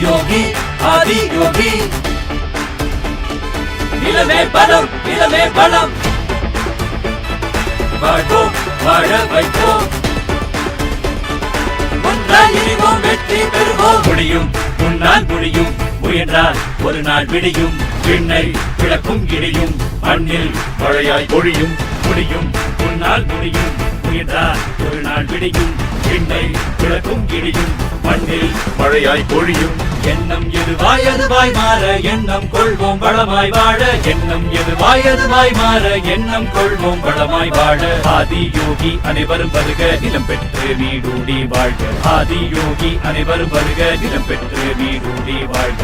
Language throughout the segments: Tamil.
யோகி ஆதி யோகி. நிலமே பலம், நிலமே பலம். வாழ்வோம், வாழ வைப்போம். ஒன்றாய் இணைவோம், வெற்றி பெறுவோம். முடியும், உன்னால் முடியும். முயன்றால் ஒரு நாள் விடியும். விண்ணை விளக்கும் இடியும், மண்ணில் மழையாய் பொழியும். முடியும், உன்னால் முடியும். முயன்றால் ஒரு நாள் விடியும். விண்ணை விளக்கும் இடியும், மண்ணில் மழையாய் பொழியும். எண்ணம் எதுவாய் அதுவாய் மாற எண்ணம் கொள்வோம் வளமாய் வாழ. எண்ணம் எதுவாய் அதுவாய் மாற எண்ணம் கொள்வோம் வளமாய் வாழ. ஆதி யோகி அனைவரும் வருக, நிலம் பெற்று நீடூடி வாழ்க. ஆதி யோகி அனைவரும் வருக, நிலம் பெற்று நீடூடி வாழ்க.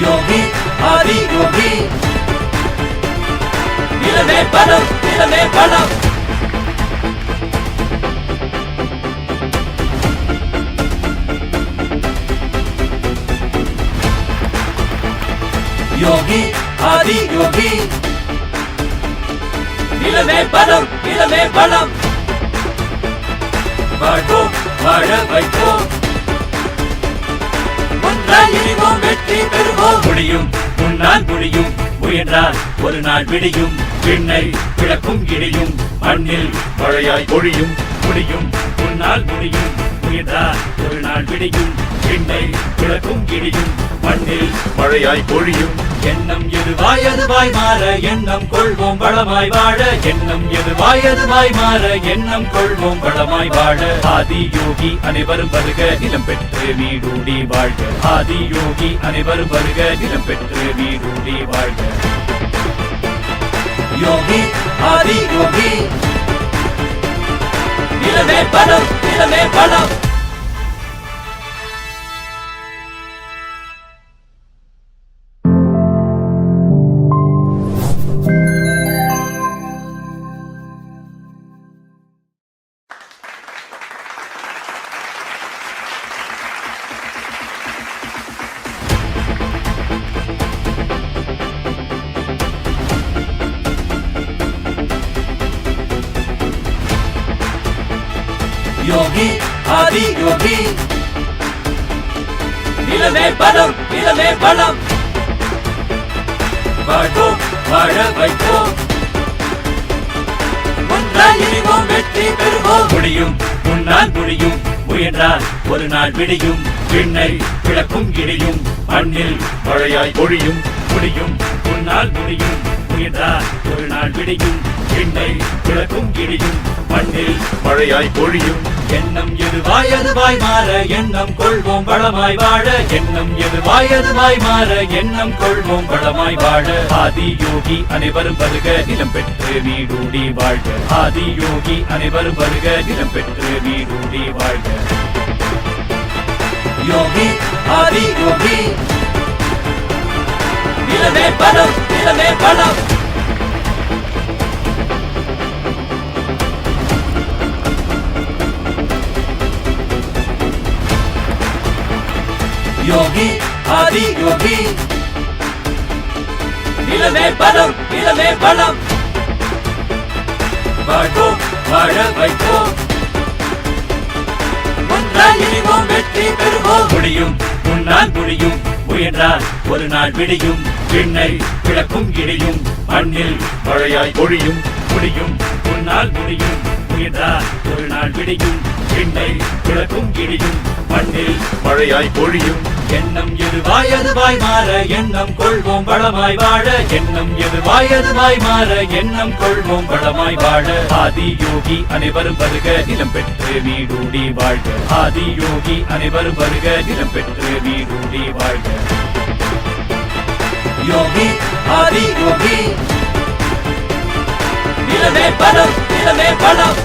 யோகி ஆதி யோகி. நிலமே பலம், நிலமே பலம். யோகி ஆதி யோகி. நிலமே பலம், நிலமே பலம். வாழ்வோம், வாழ வைப்போம். ஒன்றாய் இணைவோம், வெற்றி பெறுவோம். முடியும், உன்னால் முடியும். முயன்றால் ஒரு நாள் விடியும். விண்ணை விளக்கும் இடியும், மண்ணில் மழையாய் பொழியும். முடியும், உன்னால் முடியும். முயன்றால் ஒரு நாள் விடியும். விண்ணை விளக்கும் இடியும், மண்ணில் மழையாய் பொழியும். எண்ணம் எதுவாய் அதுவாய் மாற எண்ணம் கொள்வோம் வளமாய் வாழ. எண்ணம் எதுவாய் அதுவாய் மாற எண்ணம் கொள்வோம் வளமாய் வாழ. ஆதி யோகி அனைவரும் வருக, நிலம் பெற்று நீடூடி வாழ்க. ஆதி யோகி அனைவரும் வருக, நிலம் பெற்று நீடூடி வாழ்க. யோகி ஆதி யோகி. நிலமே பலம், நிலமே பலம். யோகி ஆதி யோகி. நிலமே பலம், நிலமே பலம். வாழ்வோம், வாழ வைப்போம். ஒன்றாய் இணைவோம், வெற்றி பெறுவோம். முடியும், உன்னால் முடியும். முயன்றால் ஒரு நாள் விடியும். விண்ணை விளக்கும் இடியும், மண்ணில் மழையாய் பொழியும். முடியும், உன்னால் முடியும். முயன்றால் ஒரு நாள் விடியும். விண்ணை விளக்கும் இடியும், மண்ணில் மழையாய் பொழியும். எண்ணம் எதுவாய் அதுவாய் மாற எண்ணம் கொள்வோம் வளமாய் வாழ. எண்ணம் எதுவாய் அதுவாய் மாற எண்ணம் கொள்வோம் வளமாய் வாழ. ஆதி யோகி அனைவரும் வருக, நிலம் பெற்று நீடூடி வாழ்க. ஆதி யோகி அனைவரும் வருக, நிலம் பெற்று நீடூடி வாழ்க. யோகி ஆதி யோகி. நிலமே பலம், நிலமே பலம். யோகி ஆதி யோகி. நிலமே பலம், நிலமே பலம். வாழ்வோம், வாழ வைப்போம். ஒன்றாய் இணைவோம், வெற்றி பெறுவோம். முடியும், உன்னால் முடியும். முயன்றால் ஒரு நாள் விடியும். விண்ணை விளக்கும் இடியும், மண்ணில் மழையாய் பொழியும். முடியும், உன்னால் முடியும். முயன்றால் ஒரு நாள் விடியும். விண்ணை விளக்கும் இடியும், மண்ணில் மழையாய் பொழியும். எண்ணம் எதுவாய் அதுவாய் மாற எண்ணம் கொள்வோம் வளமாய் வாழ. எண்ணம் எதுவாய் அதுவாய் மாற எண்ணம் கொள்வோம் வளமாய் வாழ. ஆதி யோகி அனைவரும் வருக, நிலம் பெற்று நீடூடி வாழ்க. ஆதி யோகி அனைவரும் வருக, நிலம் பெற்று நீடூடி வாழ்க. யோகி ஆதி யோகி. நிலமே பலம், நிலமே பலம்.